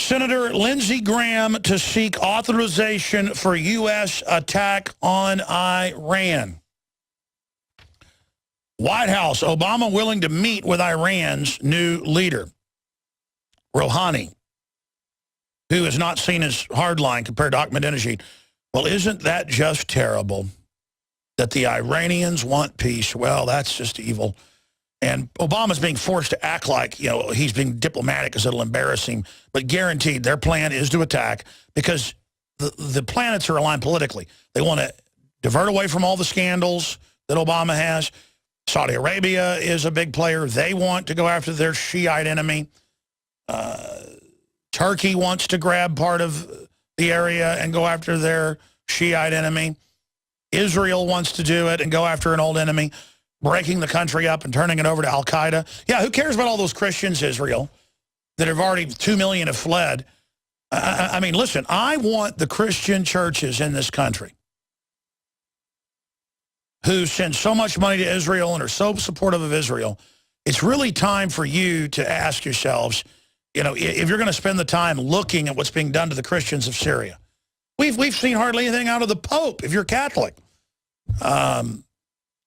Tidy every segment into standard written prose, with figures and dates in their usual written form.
Senator Lindsey Graham to seek authorization for U.S. attack on Iran. White House, Obama willing to meet with Iran's new leader, Rouhani, who is not seen as hardline compared to Ahmadinejad. Well, isn't that just terrible that the Iranians want peace? Well, that's just evil. And Obama's being forced to act like, you know, he's being diplomatic because it'll embarrass him. But guaranteed, their plan is to attack because the planets are aligned politically. They want to divert away from all the scandals that Obama has. Saudi Arabia is a big player. They want to go after their Shiite enemy. Turkey wants to grab part of the area and go after their Shiite enemy. Israel wants to do it and go after an old enemy, breaking the country up and turning it over to Al-Qaeda. Yeah, who cares about all those Christians, Israel, that have already, 2 million have fled? I mean, listen, I want the Christian churches in this country who send so much money to Israel and are so supportive of Israel. It's really time for you to ask yourselves, you know, if you're going to spend the time looking at what's being done to the Christians of Syria. We've seen hardly anything out of the Pope, if you're Catholic,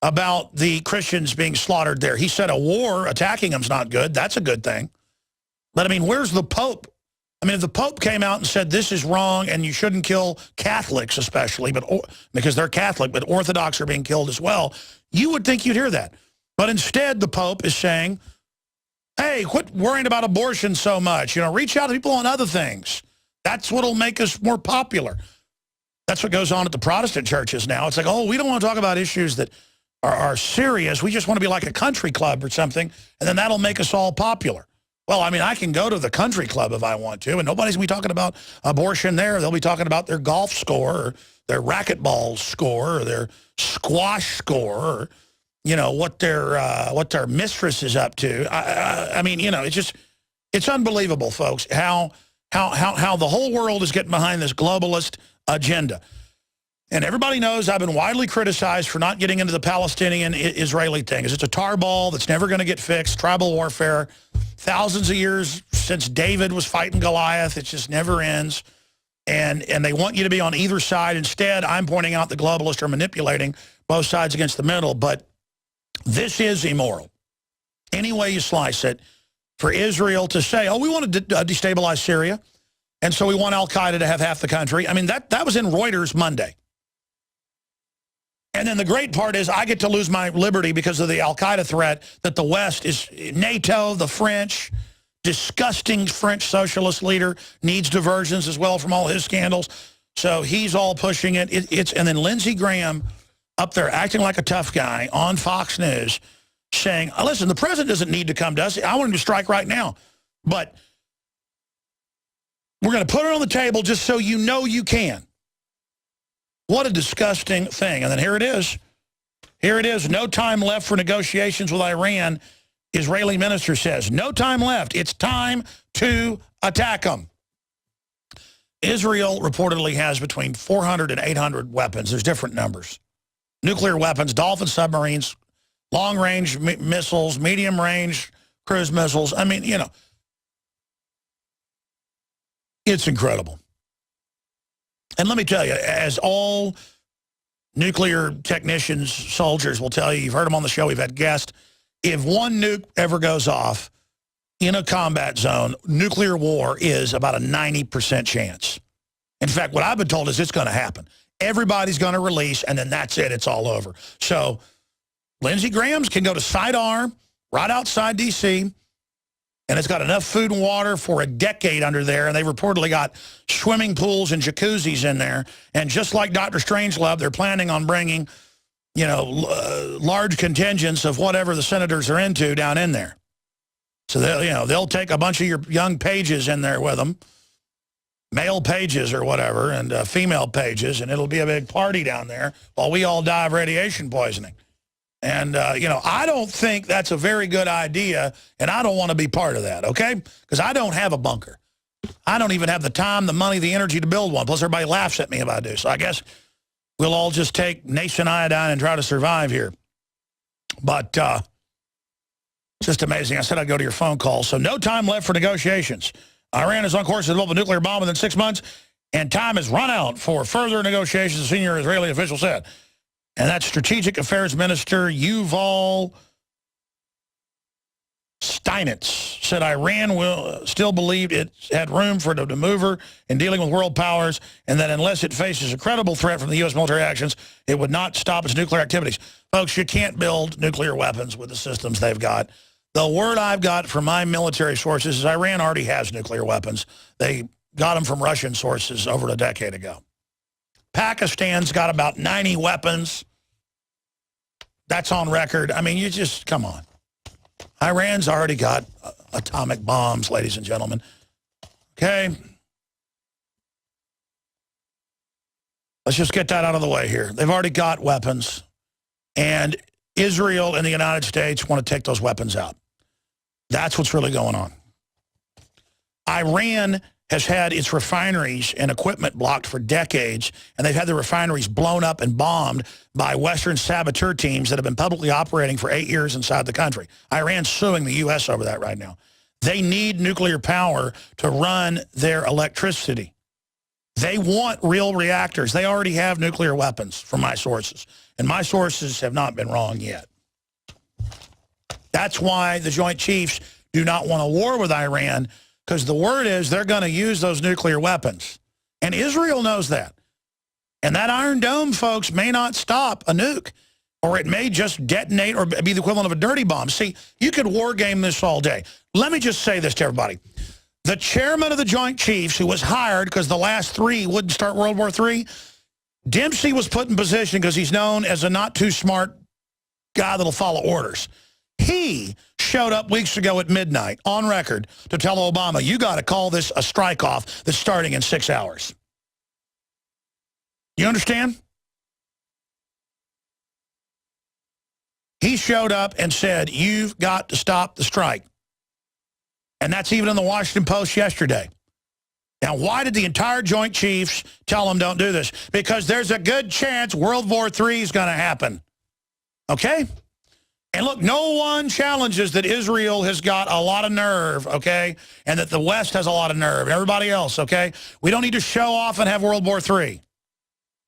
about the Christians being slaughtered there. He said a war, attacking them's not good. That's a good thing. But, I mean, where's the Pope? I mean, if the Pope came out and said this is wrong and you shouldn't kill Catholics especially, because they're Catholic, but Orthodox are being killed as well, you would think you'd hear that. But instead, the Pope is saying, hey, quit worrying about abortion so much. You know, reach out to people on other things. That's what'll make us more popular. That's what goes on at the Protestant churches now. It's like, oh, we don't want to talk about issues that are serious. We just want to be like a country club or something, and then that'll make us all popular. Well, I mean, I can go to the country club if I want to, and nobody's going to be talking about abortion there. They'll be talking about their golf score or their racquetball score or their squash score or, you know, what their mistress is up to. I mean, you know, it's unbelievable, folks, how the whole world is getting behind this globalist agenda. And everybody knows I've been widely criticized for not getting into the Palestinian-Israeli thing. It's a tar ball that's never going to get fixed, tribal warfare. Thousands of years since David was fighting Goliath, it just never ends. And they want you to be on either side. Instead, I'm pointing out the globalists are manipulating both sides against the middle. But this is immoral. Any way you slice it, for Israel to say, oh, we want to destabilize Syria, and so we want Al-Qaeda to have half the country. I mean, that was in Reuters Monday. And then the great part is I get to lose my liberty because of the Al-Qaeda threat that the West is NATO, the French, disgusting French socialist leader, needs diversions as well from all his scandals. So he's all pushing it. And then Lindsey Graham up there acting like a tough guy on Fox News saying, listen, the president doesn't need to come to us. I want him to strike right now. But we're going to put it on the table just so you know you can. What a disgusting thing. And then here it is. Here it is. No time left for negotiations with Iran. Israeli minister says, no time left. It's time to attack them. Israel reportedly has between 400 and 800 weapons. There's different numbers. Nuclear weapons, Dolphin submarines, long-range missiles, medium-range cruise missiles. I mean, you know, it's incredible. And let me tell you, as all nuclear technicians, soldiers will tell you, you've heard them on the show, we've had guests, if one nuke ever goes off in a combat zone, nuclear war is about a 90% chance. In fact, what I've been told is it's going to happen. Everybody's going to release, and then that's it. It's all over. So Lindsey Graham's can go to Site R, right outside D.C., and it's got enough food and water for a decade under there, and they've reportedly got swimming pools and jacuzzis in there. And just like Dr. Strangelove, they're planning on bringing, you know, large contingents of whatever the senators are into down in there. So they'll take a bunch of your young pages in there with them, male pages or whatever, and female pages, and it'll be a big party down there while we all die of radiation poisoning. And, you know, I don't think that's a very good idea, and I don't want to be part of that, okay? Because I don't have a bunker. I don't even have the time, the money, the energy to build one. Plus, everybody laughs at me if I do. So I guess we'll all just take Nation iodine and try to survive here. But just amazing. I said I'd go to your phone call. So no time left for negotiations. Iran is on course to develop a nuclear bomb within 6 months, and time has run out for further negotiations, a senior Israeli official said. And that's Strategic Affairs Minister Yuval Steinitz said Iran will still believed it had room for the maneuver in dealing with world powers, and that unless it faces a credible threat from the U.S. military actions, it would not stop its nuclear activities. Folks, you can't build nuclear weapons with the systems they've got. The word I've got from my military sources is Iran already has nuclear weapons. They got them from Russian sources over a decade ago. Pakistan's got about 90 weapons. That's on record. I mean, you just, come on. Iran's already got atomic bombs, ladies and gentlemen. Okay? Let's just get that out of the way here. They've already got weapons. And Israel and the United States want to take those weapons out. That's what's really going on. Iran has had its refineries and equipment blocked for decades, and they've had the refineries blown up and bombed by Western saboteur teams that have been publicly operating for 8 years inside the country. Iran's suing the U.S. over that right now. They need nuclear power to run their electricity. They want real reactors. They already have nuclear weapons, from my sources, and my sources have not been wrong yet. That's why the Joint Chiefs do not want a war with Iran, because the word is they're going to use those nuclear weapons. And Israel knows that. And that Iron Dome, folks, may not stop a nuke, or it may just detonate or be the equivalent of a dirty bomb. See, you could war game this all day. Let me just say this to everybody. The chairman of the Joint Chiefs, who was hired because the last three wouldn't start World War III, Dempsey was put in position because he's known as a not-too-smart guy that'll follow orders. He showed up weeks ago at midnight, on record, to tell Obama, you got to call this a strike-off that's starting in 6 hours. You understand? He showed up and said, you've got to stop the strike. And that's even in the Washington Post yesterday. Now, why did the entire Joint Chiefs tell them don't do this? Because there's a good chance World War III is going to happen. Okay? And look, no one challenges that Israel has got a lot of nerve, okay? And that the West has a lot of nerve, and everybody else, okay? We don't need to show off and have World War III.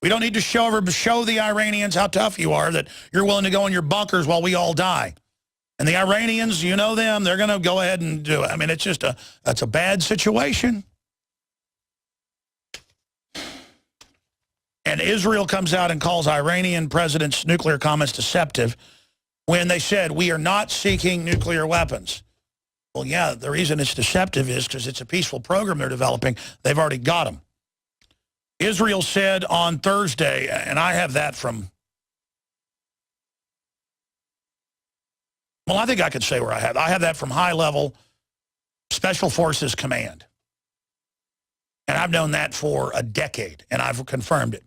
We don't need to show the Iranians how tough you are, that you're willing to go in your bunkers while we all die. And the Iranians, you know them, they're going to go ahead and do it. I mean, it's just that's a bad situation. And Israel comes out and calls Iranian president's nuclear comments deceptive when they said, we are not seeking nuclear weapons. Well, yeah, the reason it's deceptive is because it's a peaceful program they're developing. They've already got them. Israel said on Thursday, and I have that from, well, I think I could say where I have that from high-level Special Forces Command. And I've known that for a decade, and I've confirmed it.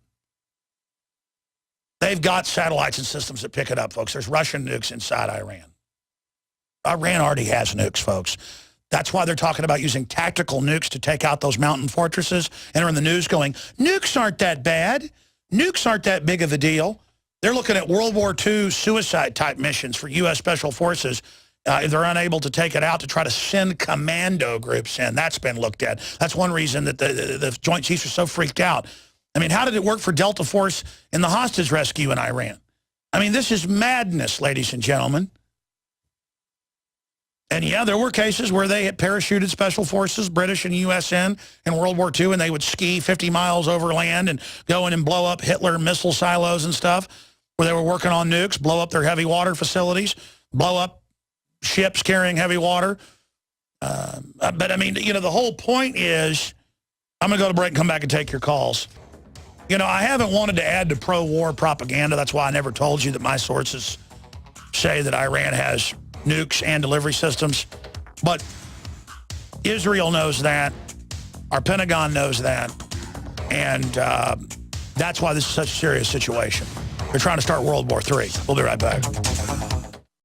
They've got satellites and systems that pick it up, folks. There's Russian nukes inside Iran. Iran already has nukes, folks. That's why they're talking about using tactical nukes to take out those mountain fortresses, and are in the news going, nukes aren't that bad. Nukes aren't that big of a deal. They're looking at World War II suicide-type missions for U.S. Special Forces if they're unable to take it out, to try to send commando groups in. That's been looked at. That's one reason that the Joint Chiefs are so freaked out. I mean, how did it work for Delta Force in the hostage rescue in Iran? I mean, this is madness, ladies and gentlemen. And yeah, there were cases where they had parachuted Special Forces, British and USN, in World War II, and they would ski 50 miles over land and go in and blow up Hitler missile silos and stuff, where they were working on nukes, blow up their heavy water facilities, blow up ships carrying heavy water. But, I mean, you know, the whole point is, I'm going to go to break and come back and take your calls. You know, I haven't wanted to add to pro-war propaganda. That's why I never told you that my sources say that Iran has nukes and delivery systems. But Israel knows that. Our Pentagon knows that. And that's why this is such a serious situation. They're trying to start World War III. We'll be right back.